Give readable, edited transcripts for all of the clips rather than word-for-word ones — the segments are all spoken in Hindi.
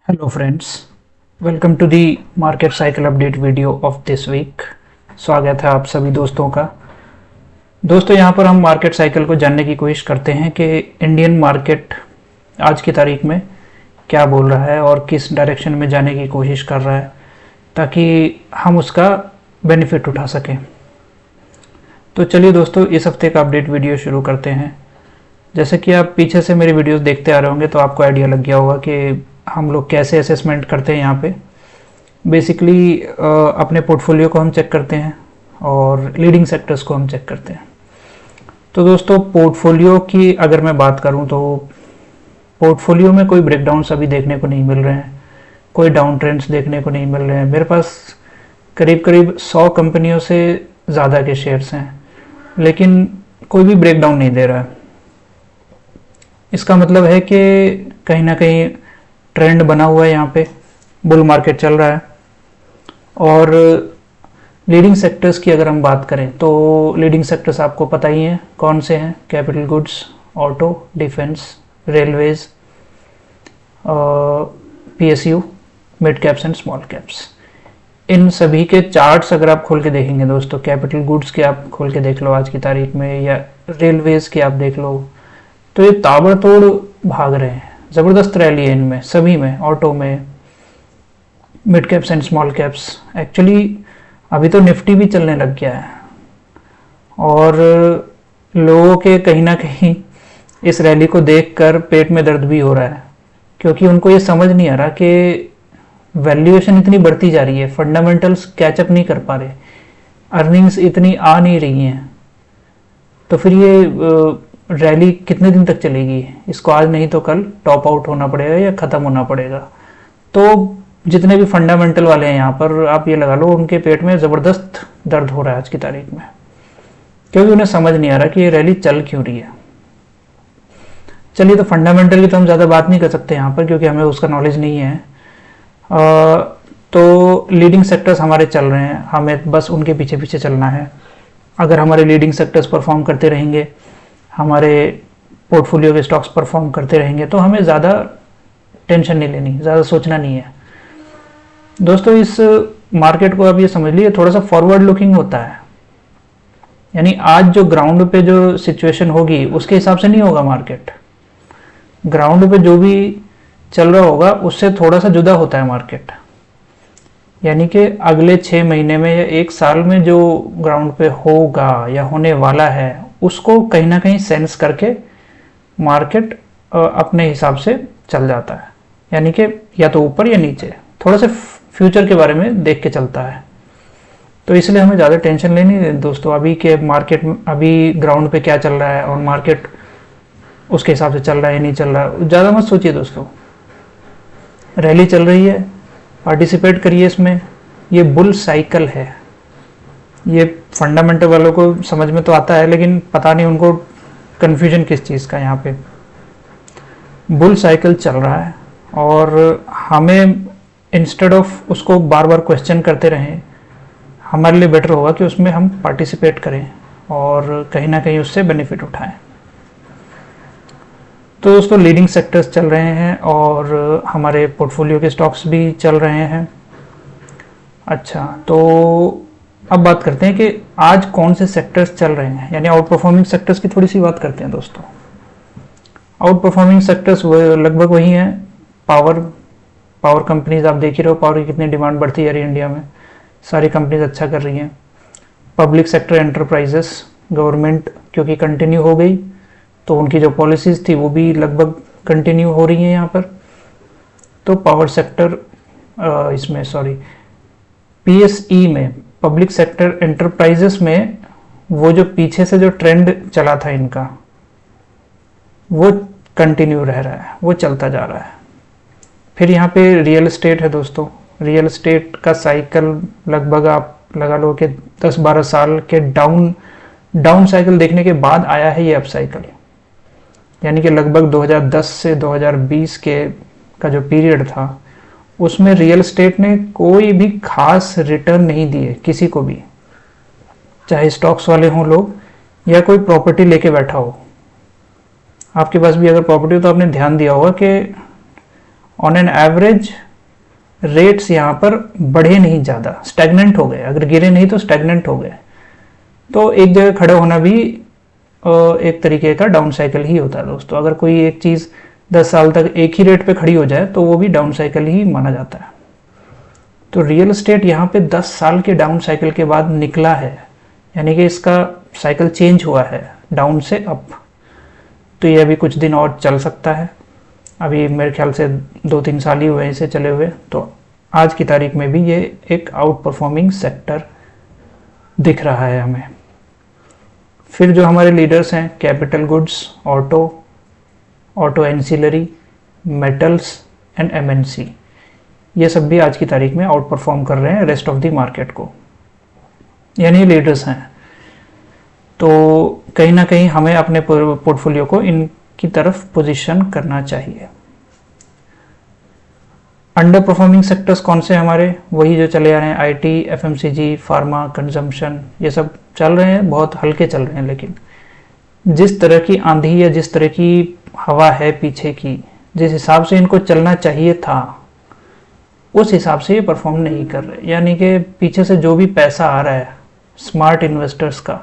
Hello friends, welcome to the market cycle update video of this week। स्वागत है आप सभी दोस्तों का। दोस्तों यहाँ पर हम मार्केट साइकिल को जानने की कोशिश करते हैं कि इंडियन मार्केट आज की तारीख में क्या बोल रहा है और किस डायरेक्शन में जाने की कोशिश कर रहा है, ताकि हम उसका बेनिफिट उठा सकें। तो चलिए दोस्तों, इस हफ्ते का अपडेट वीडियो शुरू करते हैं। जैसे कि आप पीछे से मेरे वीडियोस देखते आ रहे होंगे तो आपको आइडिया लग गया होगा कि हम लोग कैसे असेसमेंट करते हैं। यहाँ पे बेसिकली अपने पोर्टफोलियो को हम चेक करते हैं और लीडिंग सेक्टर्स को हम चेक करते हैं। तो दोस्तों, पोर्टफोलियो की अगर मैं बात करूँ तो पोर्टफोलियो में कोई ब्रेकडाउन्स अभी देखने को नहीं मिल रहे हैं, कोई डाउन ट्रेंड्स देखने को नहीं मिल रहे हैं। मेरे पास करीब करीब 100 कंपनियों से ज़्यादा के शेयर्स हैं, लेकिन कोई भी ब्रेकडाउन नहीं दे रहा है। इसका मतलब है कि कहीं ना कहीं ट्रेंड बना हुआ है, यहाँ पे बुल मार्केट चल रहा है। और लीडिंग सेक्टर्स की अगर हम बात करें तो लीडिंग सेक्टर्स आपको पता ही हैं कौन से हैं। Capital goods, auto, defence, railways, PSU, mid caps and small caps. इन सभी के चार्ट्स अगर आप खोल के देखेंगे दोस्तों, कैपिटल गुड्स के आप खोल के देख लो आज की तारीख में, या रेलवेज के आप देख लो, तो ये ताबड़तोड़ भाग रहे हैं। ज़बरदस्त रैली है इनमें सभी में, ऑटो में, mid caps and small caps. Actually अभी तो निफ्टी भी चलने लग गया है और लोगों के कहीं ना कहीं इस रैली को देखकर पेट में दर्द भी हो रहा है, क्योंकि उनको ये समझ नहीं आ रहा कि वैल्यूएशन इतनी बढ़ती जा रही है, फंडामेंटल्स कैचअप नहीं कर पा रहे, अर्निंग्स इतनी आ नहीं रही हैं, तो फिर ये रैली कितने दिन तक चलेगी। इसको आज नहीं तो कल टॉप आउट होना पड़ेगा या ख़त्म होना पड़ेगा। तो जितने भी फंडामेंटल वाले हैं यहाँ पर, आप ये लगा लो उनके पेट में ज़बरदस्त दर्द हो रहा है आज की तारीख में, क्योंकि उन्हें समझ नहीं आ रहा कि ये रैली चल क्यों रही है। चलिए, तो फंडामेंटल की तो हम ज़्यादा बात नहीं कर सकते यहाँ पर, क्योंकि हमें उसका नॉलेज नहीं है। तो लीडिंग सेक्टर्स हमारे चल रहे हैं, हमें बस उनके पीछे पीछे चलना है। अगर हमारे लीडिंग सेक्टर्स परफॉर्म करते रहेंगे, हमारे पोर्टफोलियो के स्टॉक्स परफॉर्म करते रहेंगे, तो हमें ज़्यादा टेंशन नहीं लेनी, ज़्यादा सोचना नहीं है। दोस्तों, इस मार्केट को आप ये समझ लीजिए थोड़ा सा फॉरवर्ड लुकिंग होता है, यानी आज जो ग्राउंड पे जो सिचुएशन होगी उसके हिसाब से नहीं होगा मार्केट। ग्राउंड पे जो भी चल रहा होगा उससे थोड़ा सा जुदा होता है मार्केट, यानी कि अगले 6 महीने में या 1 साल में जो ग्राउंड पे होगा या होने वाला है उसको कहीं ना कहीं सेंस करके मार्केट अपने हिसाब से चल जाता है, यानी कि या तो ऊपर या नीचे, थोड़ा सा फ्यूचर के बारे में देख के चलता है। तो इसलिए हमें ज़्यादा टेंशन लेनी है दोस्तों अभी के मार्केट में, अभी ग्राउंड पे क्या चल रहा है और मार्केट उसके हिसाब से चल रहा है या नहीं चल रहा है, ज़्यादा मत सोचिए दोस्तों। रैली चल रही है, पार्टिसिपेट करिए इसमें। ये बुल साइकिल है, ये फंडामेंटल वालों को समझ में तो आता है, लेकिन पता नहीं उनको कन्फ्यूजन किस चीज़ का। यहाँ पे बुल साइकिल चल रहा है और हमें इंस्टेड ऑफ उसको बार बार क्वेश्चन करते रहें, हमारे लिए बेटर होगा कि उसमें हम पार्टिसिपेट करें और कहीं ना कहीं उससे बेनिफिट उठाएं। तो दोस्तों, लीडिंग सेक्टर्स चल रहे हैं और हमारे पोर्टफोलियो के स्टॉक्स भी चल रहे हैं। अच्छा, तो अब बात करते हैं कि आज कौन से सेक्टर्स चल रहे हैं, यानी आउट परफॉर्मिंग सेक्टर्स की थोड़ी सी बात करते हैं दोस्तों। आउट परफॉर्मिंग सेक्टर्स लगभग वही हैं। पावर कंपनीज आप देख ही रहे हो, पावर की कितनी डिमांड बढ़ती जा रही है इंडिया में, सारी कंपनीज अच्छा कर रही हैं। पब्लिक सेक्टर एंटरप्राइजेस, गवर्नमेंट क्योंकि कंटिन्यू हो गई तो उनकी जो पॉलिसीज थी वो भी लगभग कंटिन्यू हो रही हैं यहाँ पर। तो पावर सेक्टर इसमें पीएसई में, पब्लिक सेक्टर एंटरप्राइजेस में, वो जो पीछे से जो ट्रेंड चला था इनका वो कंटिन्यू रह रहा है, वो चलता जा रहा है। फिर यहाँ पे रियल एस्टेट है दोस्तों। रियल एस्टेट का साइकिल लगभग आप लगा लो कि 10-12 साल के डाउन साइकिल देखने के बाद आया है ये अप साइकिल, यानी कि लगभग 2010 से 2020 का जो पीरियड था उसमें रियल एस्टेट ने कोई भी खास रिटर्न नहीं दिए किसी को भी, चाहे स्टॉक्स वाले हों लोग या कोई प्रॉपर्टी लेके बैठा हो। आपके पास भी अगर प्रॉपर्टी हो तो आपने ध्यान दिया होगा कि ऑन एन एवरेज रेट्स यहाँ पर बढ़े नहीं, ज़्यादा स्टैग्नेंट हो गए, अगर गिरे नहीं तो स्टैग्नेंट हो गए। तो एक जगह खड़े होना भी एक तरीके का डाउन साइकिल ही होता है दोस्तों। अगर कोई एक चीज़ 10 साल तक एक ही रेट पे खड़ी हो जाए तो वो भी डाउन साइकिल ही माना जाता है। तो रियल एस्टेट यहाँ पे 10 साल के डाउन साइकिल के बाद निकला है, यानी कि इसका साइकिल चेंज हुआ है डाउन से अप। तो ये अभी कुछ दिन और चल सकता है, अभी मेरे ख्याल से 2-3 साल ही हुए इसे चले हुए। तो आज की तारीख में भी ये एक आउट परफॉर्मिंग सेक्टर दिख रहा है हमें। फिर जो हमारे लीडर्स हैं, capital goods, auto ancillary, metals and MNC, ये सब भी आज की तारीख में आउट परफॉर्म कर रहे हैं रेस्ट ऑफ द मार्केट को, यानी लीडर्स हैं। तो कहीं ना कहीं हमें अपने पोर्टफोलियो को इनकी तरफ पोजीशन करना चाहिए। अंडर परफॉर्मिंग सेक्टर्स कौन से हमारे, वही जो चले आ रहे हैं, आईटी, एफएमसीजी, फार्मा, कंजम्पशन, ये सब चल रहे हैं, बहुत हल्के चल रहे हैं। लेकिन जिस तरह की आंधी या जिस तरह की हवा है पीछे की, जिस हिसाब से इनको चलना चाहिए था, उस हिसाब से ये परफॉर्म नहीं कर रहे। यानी कि पीछे से जो भी पैसा आ रहा है स्मार्ट इन्वेस्टर्स का,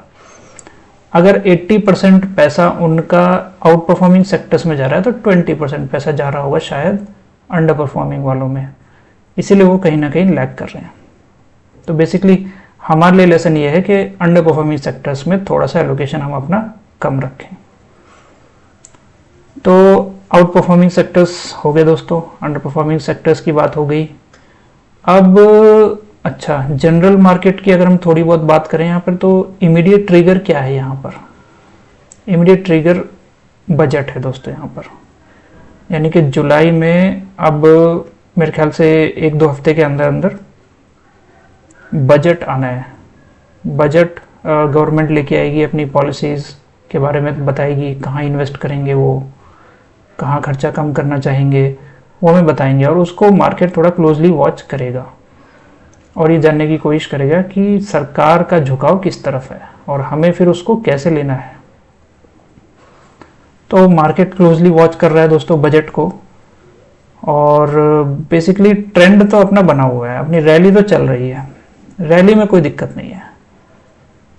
अगर 80% पैसा उनका आउट परफॉर्मिंग सेक्टर्स में जा रहा है तो 20% पैसा जा रहा होगा शायद अंडर परफॉर्मिंग वालों में, इसीलिए वो कहीं ना कहीं लैग कर रहे हैं। तो बेसिकली हमारे लिए लेसन ये है कि अंडर परफॉर्मिंग सेक्टर्स में थोड़ा सा एलोकेशन हम अपना कम रखें। तो आउट परफॉर्मिंग सेक्टर्स हो गए दोस्तों, अंडर परफॉर्मिंग सेक्टर्स की बात हो गई। अब अच्छा, जनरल मार्केट की अगर हम थोड़ी बहुत बात करें यहाँ पर, तो इमीडिएट ट्रिगर क्या है यहाँ पर? इमीडिएट ट्रिगर बजट है दोस्तों यहाँ पर, यानी कि जुलाई में अब मेरे ख्याल से 1-2 हफ्ते के अंदर अंदर बजट आना है। बजट गवर्नमेंट लेके आएगी, अपनी पॉलिसीज़ के बारे में बताएगी, कहाँ इन्वेस्ट करेंगे वो, कहाँ खर्चा कम करना चाहेंगे, वो हमें बताएंगे। और उसको मार्केट थोड़ा क्लोजली वॉच करेगा और ये जानने की कोशिश करेगा कि सरकार का झुकाव किस तरफ है और हमें फिर उसको कैसे लेना है। तो मार्केट क्लोजली वॉच कर रहा है दोस्तों बजट को, और बेसिकली ट्रेंड तो अपना बना हुआ है, अपनी रैली तो चल रही है, रैली में कोई दिक्कत नहीं है।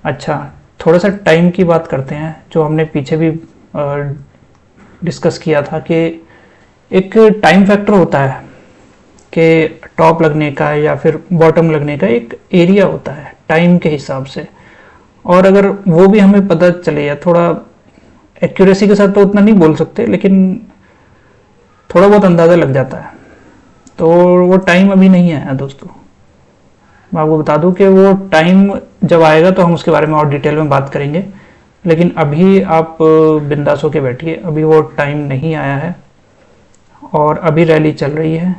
अच्छा, थोड़ा सा टाइम की बात करते हैं, जो हमने पीछे भी डिस्कस किया था कि एक टाइम फैक्टर होता है कि टॉप लगने का या फिर बॉटम लगने का एक एरिया होता है टाइम के हिसाब से, और अगर वो भी हमें पता चले, या थोड़ा एक्यूरेसी के साथ तो उतना नहीं बोल सकते, लेकिन थोड़ा बहुत अंदाज़ा लग जाता है। तो वो टाइम अभी नहीं आया दोस्तों, मैं आपको बता दूं कि वो टाइम जब आएगा तो हम उसके बारे में और डिटेल में बात करेंगे, लेकिन अभी आप बिंदास होके बैठिए, अभी वो टाइम नहीं आया है और अभी रैली चल रही है,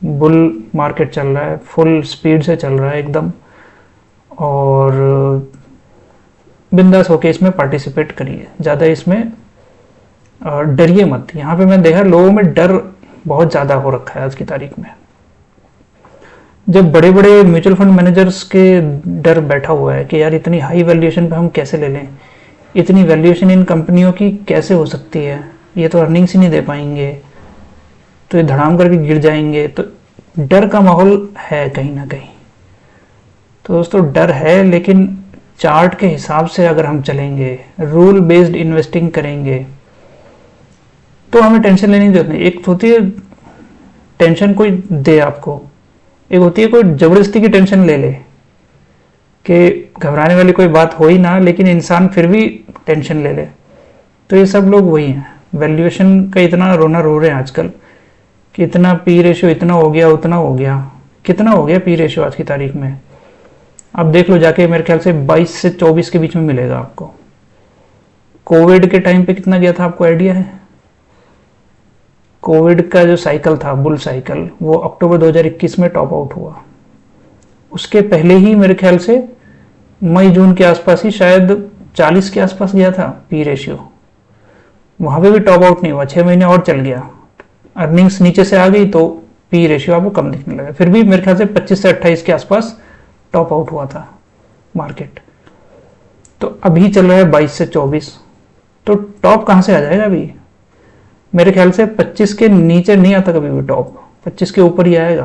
बुल मार्केट चल रहा है, फुल स्पीड से चल रहा है एकदम, और बिंदास होके इसमें पार्टिसिपेट करिए, ज़्यादा इसमें डरिए मत। यहाँ पे मैं देखा लोगों में डर बहुत ज़्यादा हो रखा है आज की तारीख में। जब बड़े बड़े म्यूचुअल फंड मैनेजर्स के डर बैठा हुआ है कि यार इतनी हाई वैल्यूएशन पे हम कैसे ले लें, इतनी वैल्यूएशन इन कंपनियों की कैसे हो सकती है, ये तो अर्निंग्स ही नहीं दे पाएंगे, तो ये धड़ाम करके गिर जाएंगे, तो डर का माहौल है कहीं ना कहीं। तो दोस्तों डर है, लेकिन चार्ट के हिसाब से अगर हम चलेंगे, रूल बेस्ड इन्वेस्टिंग करेंगे, तो हमें टेंशन लेने की जरूरत नहीं। एक होती है टेंशन कोई दे आपको, एक होती है कोई जबरदस्ती की टेंशन ले ले कि घबराने वाली कोई बात हो ही ना, लेकिन इंसान फिर भी टेंशन ले ले। तो ये सब लोग वही हैं, वैल्यूएशन का इतना रोना रो रहे हैं आजकल कि इतना पी रेशियो इतना हो गया, उतना हो गया। कितना हो गया पी रेशियो आज की तारीख में? अब देख लो जाके, मेरे ख्याल से 22 से 24 के बीच में मिलेगा आपको। कोविड के टाइम पे कितना गया था, आपको आइडिया है? कोविड का जो साइकिल था, बुल साइकिल, वो अक्टूबर 2021 में टॉप आउट हुआ। उसके पहले ही मेरे ख्याल से मई जून के आसपास ही शायद 40 के आसपास गया था पी रेशियो, वहां पे भी टॉप आउट नहीं हुआ, 6 महीने और चल गया, अर्निंग्स नीचे से आ गई तो पी रेशियो आपको कम दिखने लगा। फिर भी मेरे ख्याल से 25 से 28 के आसपास टॉप आउट हुआ था मार्केट। तो अभी चल रहा है 22 से 24, तो टॉप कहां से आ जाएगा अभी? मेरे ख्याल से 25 के नीचे नहीं आता कभी भी टॉप, 25 के ऊपर ही आएगा।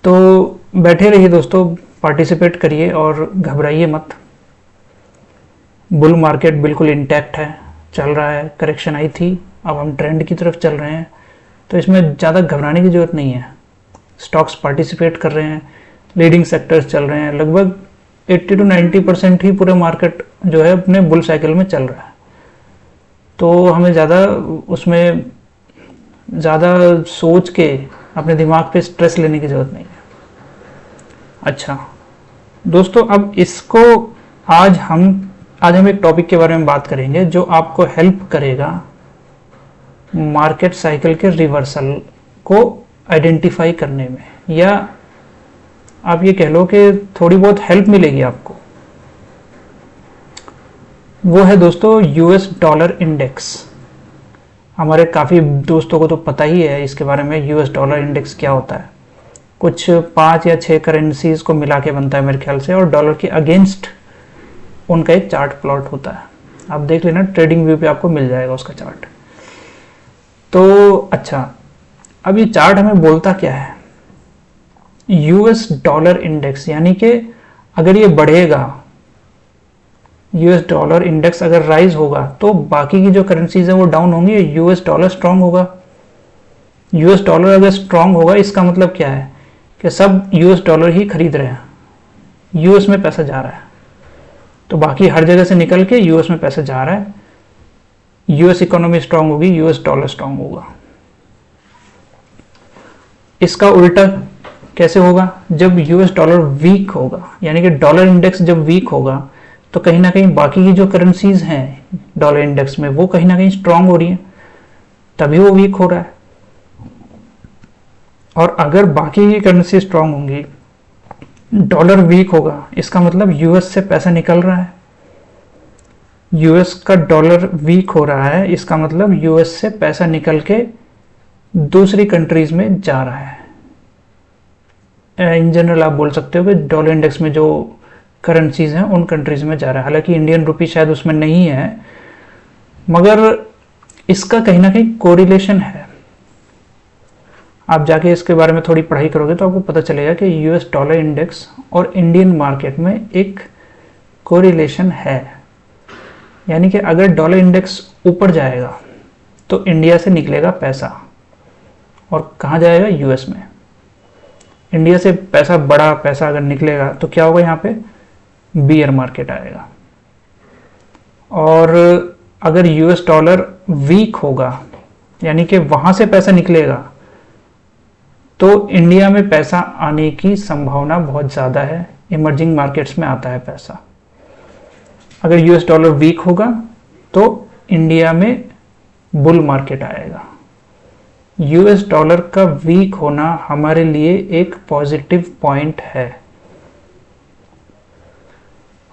तो बैठे रहिए दोस्तों, पार्टिसिपेट करिए और घबराइए मत। बुल मार्केट बिल्कुल इंटैक्ट है, चल रहा है। करेक्शन आई थी, अब हम ट्रेंड की तरफ चल रहे हैं, तो इसमें ज़्यादा घबराने की ज़रूरत नहीं है। स्टॉक्स पार्टिसिपेट कर रहे हैं, लीडिंग सेक्टर्स चल रहे हैं, लगभग 80 to 90% ही पूरे मार्केट जो है अपने बुल साइकिल में चल रहा है। तो हमें ज़्यादा उसमें ज़्यादा सोच के अपने दिमाग पे स्ट्रेस लेने की ज़रूरत नहीं है। अच्छा दोस्तों, अब इसको आज हम एक टॉपिक के बारे में बात करेंगे जो आपको हेल्प करेगा मार्केट साइकिल के रिवर्सल को आइडेंटिफाई करने में, या आप ये कह लो कि थोड़ी बहुत हेल्प मिलेगी आपको। वो है दोस्तों यूएस डॉलर इंडेक्स। हमारे काफ़ी दोस्तों को तो पता ही है इसके बारे में, यूएस डॉलर इंडेक्स क्या होता है। कुछ 5 या 6 करेंसीज को मिला के बनता है मेरे ख्याल से, और डॉलर के अगेंस्ट उनका एक चार्ट प्लॉट होता है। आप देख लेना, ट्रेडिंग व्यू पे आपको मिल जाएगा उसका चार्ट। तो अच्छा, अब ये चार्ट हमें बोलता क्या है? यूएस डॉलर इंडेक्स, यानी कि अगर ये बढ़ेगा, यूएस डॉलर इंडेक्स अगर राइज होगा तो बाकी की जो करेंसीज है वो डाउन होंगी, यूएस डॉलर स्ट्रांग होगा। यूएस डॉलर अगर स्ट्रांग होगा, इसका मतलब क्या है कि सब यूएस डॉलर ही खरीद रहे हैं, यूएस में पैसा जा रहा है, तो बाकी हर जगह से निकल के यूएस में पैसा जा रहा है। यूएस इकोनॉमी स्ट्रांग होगी, यूएस डॉलर स्ट्रांग होगा। इसका उल्टा कैसे होगा? जब यूएस डॉलर वीक होगा, यानी कि डॉलर इंडेक्स जब वीक होगा, तो कहीं ना कहीं बाकी की जो करेंसीज हैं डॉलर इंडेक्स में, वो कहीं ना कहीं स्ट्रांग हो रही हैं, तभी वो वीक हो रहा है। और अगर बाकी की करेंसी स्ट्रांग होंगी, डॉलर वीक होगा, इसका मतलब यूएस से पैसा निकल रहा है। यूएस का डॉलर वीक हो रहा है, इसका मतलब यूएस से पैसा निकल के दूसरी कंट्रीज में जा रहा है। इन जनरल आप बोल सकते हो कि डॉलर इंडेक्स में जो करेंसीज हैं उन कंट्रीज में जा रहा है। हालांकि इंडियन रुपी शायद उसमें नहीं है, मगर इसका कहीं ना कहीं कोरिलेशन है। आप जाके इसके बारे में थोड़ी पढ़ाई करोगे तो आपको पता चलेगा कि यूएस डॉलर इंडेक्स और इंडियन मार्केट में एक कोरिलेशन है। यानी कि अगर डॉलर इंडेक्स ऊपर जाएगा तो इंडिया से निकलेगा पैसा, और कहाँ जाएगा? यूएस में। इंडिया से पैसा, बड़ा पैसा अगर निकलेगा तो क्या होगा? यहाँ पे बियर मार्केट आएगा। और अगर यूएस डॉलर वीक होगा, यानी कि वहां से पैसा निकलेगा, तो इंडिया में पैसा आने की संभावना बहुत ज़्यादा है। इमर्जिंग मार्केट्स में आता है पैसा। अगर यूएस डॉलर वीक होगा तो इंडिया में बुल मार्केट आएगा। यूएस डॉलर का वीक होना हमारे लिए एक पॉजिटिव पॉइंट है,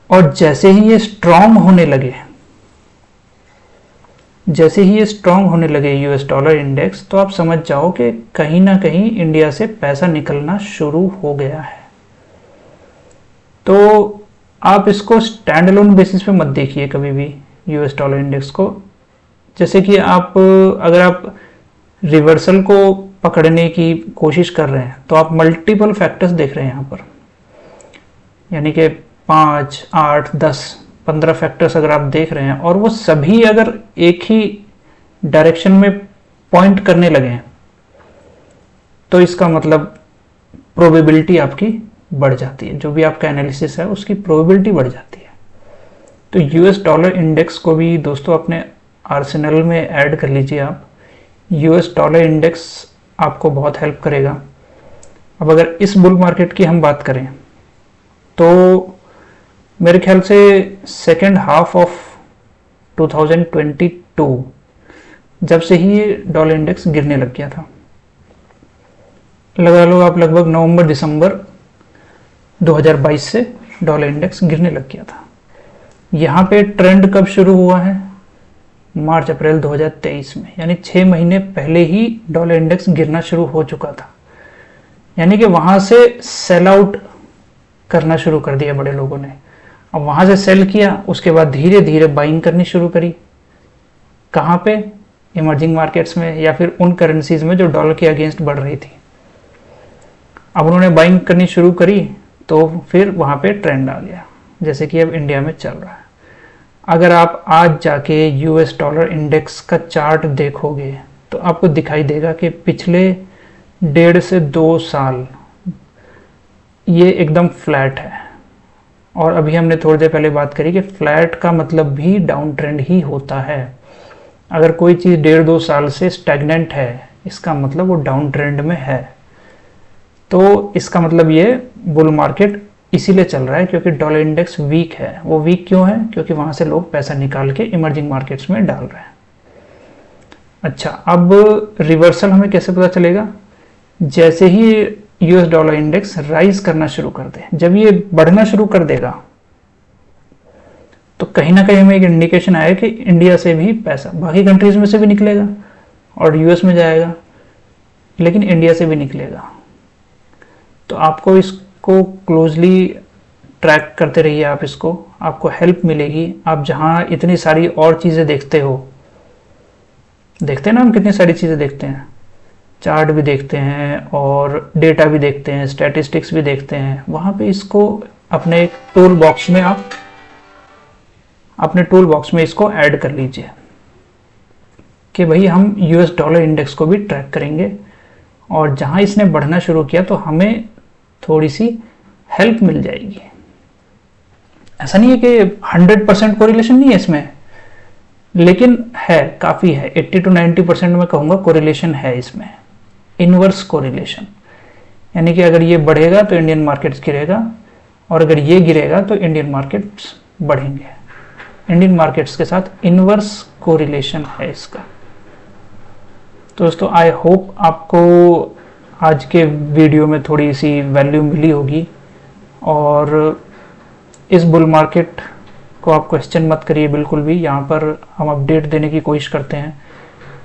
और जैसे ही ये स्ट्रांग होने लगे, यूएस डॉलर इंडेक्स, तो आप समझ जाओ कि कहीं ना कहीं इंडिया से पैसा निकलना शुरू हो गया है। तो आप इसको स्टैंड अलोन बेसिस पे मत देखिए कभी भी यूएस डॉलर इंडेक्स को। जैसे कि अगर आप रिवर्सल को पकड़ने की कोशिश कर रहे हैं तो आप मल्टीपल फैक्टर्स देख रहे हैं यहाँ पर, यानी कि 5, 8, 10, 15 फैक्टर्स अगर आप देख रहे हैं, और वो सभी अगर एक ही डायरेक्शन में पॉइंट करने लगे हैं, तो इसका मतलब प्रोबेबिलिटी आपकी बढ़ जाती है। जो भी आपका एनालिसिस है उसकी प्रोबेबिलिटी बढ़ जाती है। तो यूएस डॉलर इंडेक्स को भी दोस्तों अपने आर्सेनल में ऐड कर लीजिए आप। यूएस डॉलर इंडेक्स आपको बहुत हेल्प करेगा। अब अगर इस बुल मार्केट की हम बात करें तो मेरे ख्याल से सेकेंड हाफ ऑफ 2022 जब से ही ये डॉलर इंडेक्स गिरने लग गया था, लगा लो आप लगभग नवंबर दिसंबर 2022 से डॉलर इंडेक्स गिरने लग गया था। यहाँ पे ट्रेंड कब शुरू हुआ है? मार्च अप्रैल 2023 में, यानी 6 महीने पहले ही डॉलर इंडेक्स गिरना शुरू हो चुका था। यानी कि वहां से सेल आउट करना शुरू कर दिया बड़े लोगों ने। अब वहां से सेल किया, उसके बाद धीरे धीरे बाइंग करनी शुरू करी। कहाँ पे? इमर्जिंग मार्केट्स में, या फिर उन करेंसीज में जो डॉलर के अगेंस्ट बढ़ रही थी। अब उन्होंने बाइंग करनी शुरू करी तो फिर वहाँ पे ट्रेंड आ गया, जैसे कि अब इंडिया में चल रहा है। अगर आप आज जाके यूएस डॉलर इंडेक्स का चार्ट देखोगे तो आपको दिखाई देगा कि पिछले 1.5 से 2 साल ये एकदम फ्लैट है। और अभी हमने थोड़ी देर पहले बात करी कि फ्लैट का मतलब भी डाउन ट्रेंड ही होता है। अगर कोई चीज़ 1.5-2 साल से स्टैग्नेंट है, इसका मतलब वो डाउन ट्रेंड में है। तो इसका मतलब ये बुल मार्केट इसीलिए चल रहा है क्योंकि डॉलर इंडेक्स वीक है। वो वीक क्यों है? क्योंकि वहाँ से लोग पैसा निकाल के इमर्जिंग मार्केट्स में डाल रहे हैं। अच्छा, अब रिवर्सल हमें कैसे पता चलेगा? जैसे ही यूएस डॉलर इंडेक्स राइज करना शुरू कर दे, जब ये बढ़ना शुरू कर देगा तो कहीं ना कहीं हमें एक इंडिकेशन आया कि इंडिया से भी पैसा बाकी कंट्रीज में से भी निकलेगा और यूएस में जाएगा, लेकिन इंडिया से भी निकलेगा। तो आपको इसको क्लोजली ट्रैक करते रहिए आप इसको, आपको हेल्प मिलेगी। आप जहाँ इतनी सारी और चीज़ें देखते हो, देखते हैं ना हम कितनी सारी चीज़ें देखते हैं, चार्ट भी देखते हैं और डेटा भी देखते हैं, स्टैटिस्टिक्स भी देखते हैं, वहाँ पे इसको अपने टूल बॉक्स में आप अपने टूल बॉक्स में इसको ऐड कर लीजिए कि भाई हम यूएस डॉलर इंडेक्स को भी ट्रैक करेंगे और जहाँ इसने बढ़ना शुरू किया तो हमें थोड़ी सी हेल्प मिल जाएगी। ऐसा नहीं है कि 100% कोरिलेशन नहीं है इसमें, लेकिन है, काफ़ी है। 80 to 90% में कहूँगा कोरिलेशन है इसमें, इनवर्स कोरिलेशन। यानी कि अगर ये बढ़ेगा तो इंडियन मार्केट्स गिरेगा और अगर ये गिरेगा तो इंडियन मार्केट्स बढ़ेंगे। इंडियन मार्केट्स के साथ इनवर्स कोरिलेशन है इसका। तो दोस्तों, आई होप आपको आज के वीडियो में थोड़ी सी वैल्यू मिली होगी और इस बुल मार्केट को आप क्वेश्चन मत करिए बिल्कुल भी। यहाँ पर हम अपडेट देने की कोशिश करते हैं।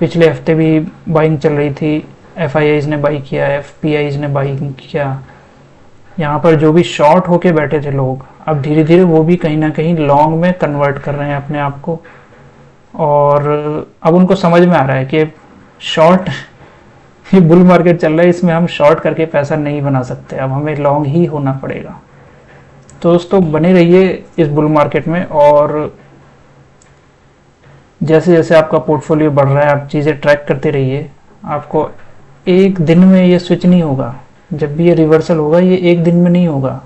पिछले हफ्ते भी बाइंग चल रही थी, FIIs ने बाई किया, FPIs ने बाइंग किया। यहाँ पर जो भी शॉर्ट होके बैठे थे लोग, अब धीरे धीरे वो भी कहीं ना कहीं लॉन्ग में कन्वर्ट कर रहे हैं अपने आप को, और अब उनको समझ में आ रहा है कि शॉर्ट, ये बुल मार्केट चल रहा है, इसमें हम शॉर्ट करके पैसा नहीं बना सकते, अब हमें लॉन्ग ही होना पड़ेगा। तो दोस्तों, बने रहिए इस बुल मार्केट में और जैसे जैसे आपका पोर्टफोलियो बढ़ रहा है आप चीज़ें ट्रैक करते रहिए। आपको एक दिन में ये स्विच नहीं होगा, जब भी ये रिवर्सल होगा ये एक दिन में नहीं होगा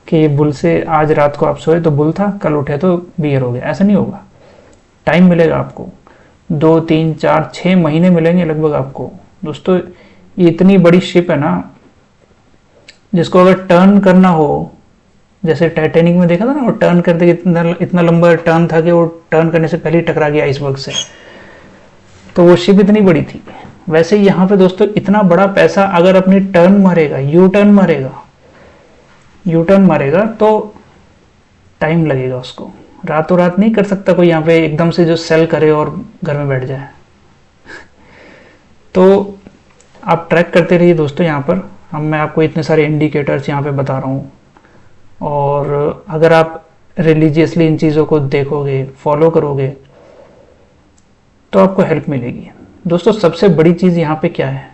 कि ये बुल से आज रात को आप सोए तो बुल था, कल उठे तो बियर हो गया, ऐसा नहीं होगा। टाइम मिलेगा आपको, 2, 3, 4, 6 महीने मिलेंगे लगभग आपको। दोस्तों, ये इतनी बड़ी शिप है ना, जिसको अगर टर्न करना हो, जैसे टाइटैनिक में देखा था ना, वो टर्न करते इतना लंबा टर्न था कि वो टर्न करने से पहले ही टकरा गया आइसबर्ग से, तो वो शिप इतनी बड़ी थी। वैसे ही यहाँ पे दोस्तों इतना बड़ा पैसा अगर अपनी टर्न मारेगा, यू टर्न मारेगा तो टाइम लगेगा उसको, रातों रात नहीं कर सकता कोई यहाँ पे एकदम से जो सेल करे और घर में बैठ जाए। तो आप ट्रैक करते रहिए दोस्तों। यहाँ पर मैं आपको इतने सारे इंडिकेटर्स यहाँ पे बता रहा हूँ, और अगर आप रिलीजियसली इन चीज़ों को देखोगे, फॉलो करोगे, तो आपको हेल्प मिलेगी। दोस्तों, सबसे बड़ी चीज़ यहाँ पे क्या है?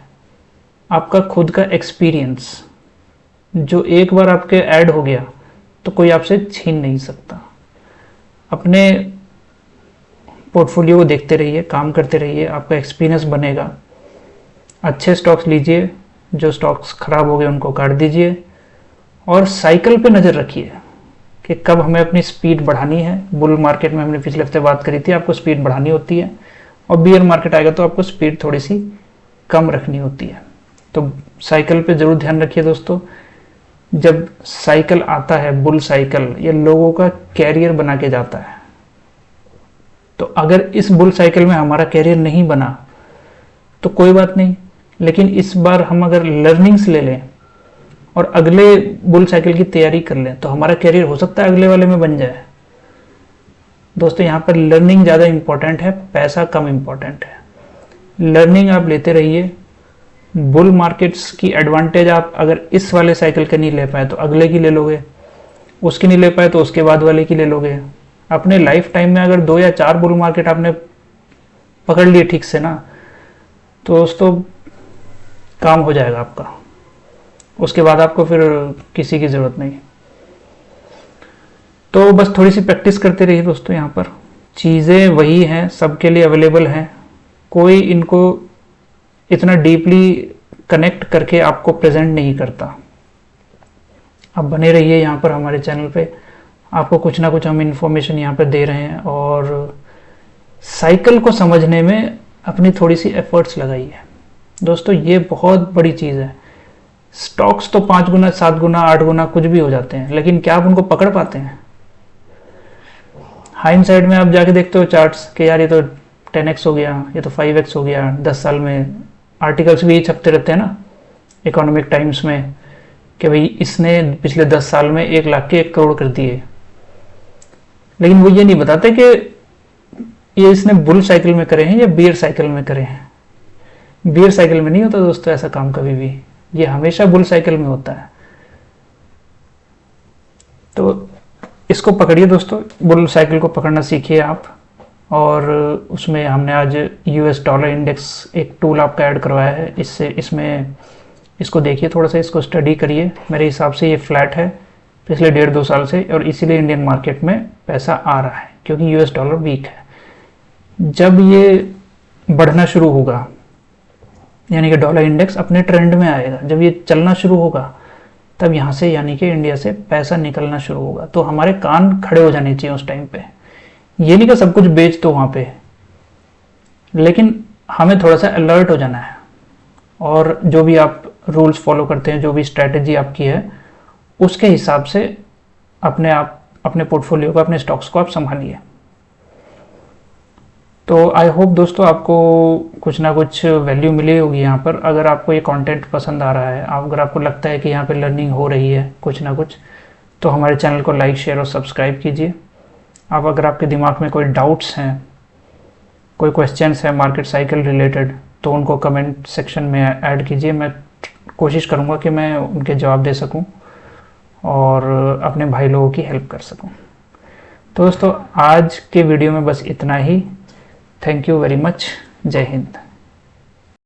आपका खुद का एक्सपीरियंस, जो एक बार आपके ऐड हो गया तो कोई आपसे छीन नहीं सकता। अपने पोर्टफोलियो को देखते रहिए, काम करते रहिए, आपका एक्सपीरियंस बनेगा। अच्छे स्टॉक्स लीजिए, जो स्टॉक्स खराब हो गए उनको काट दीजिए, और साइकिल पे नज़र रखिए कि कब हमें अपनी स्पीड बढ़ानी है। बुल मार्केट में हमने पिछले हफ्ते बात करी थी, आपको स्पीड बढ़ानी होती है, और बियर मार्केट आएगा तो आपको स्पीड थोड़ी सी कम रखनी होती है। तो साइकिल पे ज़रूर ध्यान रखिए दोस्तों। जब साइकिल आता है, बुल साइकिल, ये लोगों का कैरियर बना के जाता है। तो अगर इस बुल साइकिल में हमारा कैरियर नहीं बना तो कोई बात नहीं, लेकिन इस बार हम अगर लर्निंग्स ले लें और अगले बुल साइकिल की तैयारी कर लें तो हमारा कैरियर हो सकता है अगले वाले में बन जाए। दोस्तों, यहाँ पर लर्निंग ज़्यादा इंपॉर्टेंट है, पैसा कम इंपॉर्टेंट है। लर्निंग आप लेते रहिए। बुल मार्केट्स की एडवांटेज आप अगर इस वाले साइकिल के नहीं ले पाए तो अगले की ले लोगे, उसकी नहीं ले पाए तो उसके बाद वाले की ले लोगे। अपने लाइफ टाइम में अगर 2 या 4 बुल मार्केट आपने पकड़ लिए ठीक से ना, तो दोस्तों काम हो जाएगा आपका। उसके बाद आपको फिर किसी की ज़रूरत नहीं। तो बस थोड़ी सी प्रैक्टिस करते रहिए दोस्तों। यहाँ पर चीज़ें वही हैं, सबके लिए अवेलेबल हैं, कोई इनको इतना डीपली कनेक्ट करके आपको प्रेजेंट नहीं करता। आप बने रहिए यहाँ पर हमारे चैनल पे, आपको कुछ ना कुछ हम इन्फॉर्मेशन यहाँ पर दे रहे हैं, और साइकिल को समझने में अपनी थोड़ी सी एफर्ट्स लगाइए दोस्तों। ये बहुत बड़ी चीज़ है। स्टॉक्स तो 5 गुना 7 गुना 8 गुना कुछ भी हो जाते हैं, लेकिन क्या आप उनको पकड़ पाते हैं? हाइंड साइड में आप जाके देखते हो चार्ट्स कि यार ये तो 10x हो गया, ये तो 5x हो गया 10 साल में। आर्टिकल्स भी छपते रहते हैं ना इकोनॉमिक टाइम्स में कि भाई इसने पिछले 10 साल में 1 लाख के 1 करोड़ कर दिए, लेकिन वो ये नहीं बताते कि ये इसने बुल साइकिल में करे हैं या बियर साइकिल में करे हैं। बियर साइकिल में नहीं होता दोस्तों ऐसा काम कभी भी, ये हमेशा बुल साइकिल में होता है। तो इसको पकड़िए दोस्तों, बुल साइकिल को पकड़ना सीखिए आप। और उसमें हमने आज यूएस डॉलर इंडेक्स एक टूल आपका ऐड करवाया है, इसमें इसको देखिए थोड़ा सा, इसको स्टडी करिए। मेरे हिसाब से ये फ्लैट है पिछले 1.5-2 साल से, और इसीलिए इंडियन मार्केट में पैसा आ रहा है क्योंकि यूएस डॉलर वीक है। जब ये बढ़ना शुरू होगा, यानी कि डॉलर इंडेक्स अपने ट्रेंड में आएगा, जब ये चलना शुरू होगा, तब यहाँ से यानी कि इंडिया से पैसा निकलना शुरू होगा। तो हमारे कान खड़े हो जाने चाहिए उस टाइम पे। ये नहीं कि सब कुछ बेच दो वहाँ पे, लेकिन हमें थोड़ा सा अलर्ट हो जाना है, और जो भी आप रूल्स फॉलो करते हैं, जो भी स्ट्रैटेजी आपकी है, उसके हिसाब से अपने पोर्टफोलियो को, अपने स्टॉक्स को आप संभालिए। तो आई होप दोस्तों आपको कुछ ना कुछ वैल्यू मिली होगी यहाँ पर। अगर आपको ये कंटेंट पसंद आ रहा है, अगर आपको लगता है कि यहाँ पे लर्निंग हो रही है कुछ ना कुछ, तो हमारे चैनल को लाइक, शेयर और सब्सक्राइब कीजिए। अगर आपके दिमाग में कोई डाउट्स हैं, कोई क्वेश्चंस हैं मार्केट साइकिल रिलेटेड, तो उनको कमेंट सेक्शन में ऐड कीजिए। मैं कोशिश करूँगा कि मैं उनके जवाब दे सकूँ और अपने भाई लोगों की हेल्प कर सकूँ। तो दोस्तों आज के वीडियो में बस इतना ही। Thank you very much. जय हिंद।